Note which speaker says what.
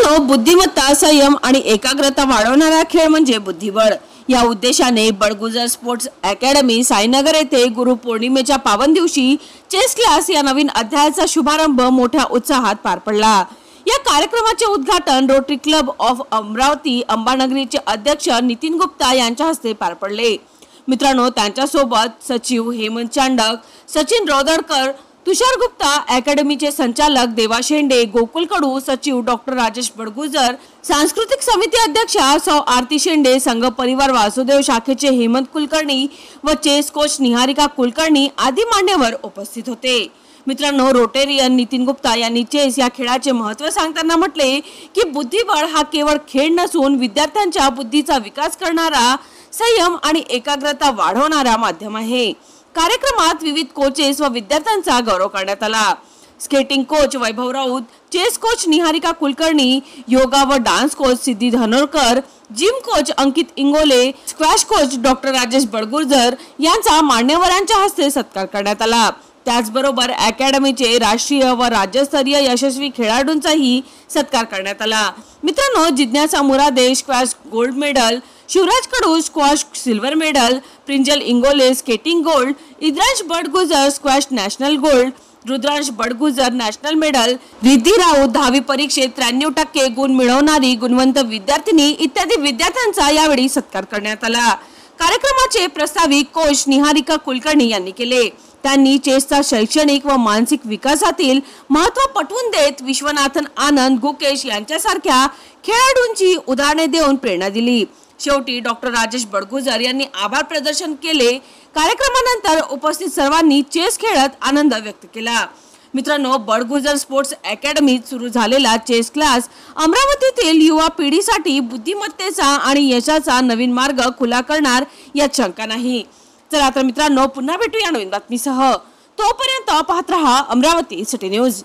Speaker 1: मित्रांनो, बुद्धिमत्ता, संयम आणि एकाग्रता वाढवणारा खेळ म्हणजे बुद्धिबळ या उद्देशाने बडगुजर स्पोर्ट्स अकॅडमी साईनगर येथे गुरु पौर्णिमेच्या पावन दिवशी चेस क्लास या नवीन अध्यायाचा शुभारंभ मोठ्या उत्साहात पार पडला। या कार्यक्रमाचे उद्घाटन रोटरी क्लब ऑफ अमरावती अंबानगरीचे अध्यक्ष नितीन गुप्ता यांच्या हस्ते पार पडले। मित्रांनो, त्यांच्या सोबत सचिव हेमंत चांडक, सचिन रोदडकर, तुषार गुप्ता, अकॅडमीचे संचालक देवा शेंडे, गोकुल कडू, सचिव डॉक्टर राजेश बडगुजर, सांस्कृतिक समिती अध्यक्षा सौ आरती शेंडे, संघ परिवार वासुदेव शाखेचे हेमंत कुलकर्णी व चेस कोच निहारिका कुलकर्णी आदी मान्यवर उपस्थित होते। मित्रांनो, रोटेरियन नितीन गुप्ता यांनी चेस या खेळाचे महत्त्व सांगताना म्हटले की बुद्धिबळ हा केवळ खेळ नसून विद्यार्थ्यांच्या बुद्धीचा विकास करणारा, संयम आणि एकाग्रता वाढवणारा माध्यम आहे। कार्यक्रमात विविध कोचेस व विद्यार्थ्यांचा गौरव करण्यात आला। Skating coach Vaibhav Raut, chess coach Niharika Kulkarni, yoga व dance coach Siddhi Dhanorkar, gym coach Ankit Ingole, squash coach doctor Rajesh Badgujar यांचा मान्यवरांच्या हस्ते सत्कार करण्यात आला। त्याचबरोबर अकॅडमीचे राष्ट्रीय व राज्यस्तरीय यशस्वी खेळाडूंचाही सत्कार करण्यात आला। मित्रांनो, जिज्ञासा Murade squash gold medal, Shivraj Kadu squash silver medal, Prinjal Ingole skating gold, Idransh Badgujar squash national gold, Rudransh Badgujar national medal, Riddhi Raut 10वी परीक्षेत 93% गुण मिळवणारी गुणवंत विद्यार्थिनी इत्यादी विद्यार्थ्यांचा यावेळी सत्कार करण्यात आला। कार्यक्रमाचे प्रस्तावित कोच निहारिका कुलकर्णी यांनी केले। त्यांनी चेसचा शैक्षणिक व मानसिक विकासातील महत्त्व पटवून देत विश्वनाथन आनंद, गुकेश यांच्यासारख्या खेळाडूंची उदाहरणे देऊन प्रेरणा दिली। शेवटी डॉक्टर राजेश बडगुजर यांनी आभार प्रदर्शन केले। कार्यक्रमानंतर उपस्थित सर्वांनी चेस खेळत आनंद व्यक्त केला। मित्रांनो, बडगुजर स्पोर्ट्स अकॅडमीत सुरू झालेला चेस क्लास अमरावतीतील युवा पिढीसाठी बुद्धिमत्तेचा आणि यशाचा नवीन मार्ग खुला करणार यात शंका नाही। चला तर मित्रांनो, पुन्हा भेटूया नवीन बातमीसह। तोपर्यंत पाहत रहा अमरावती सिटी न्यूज।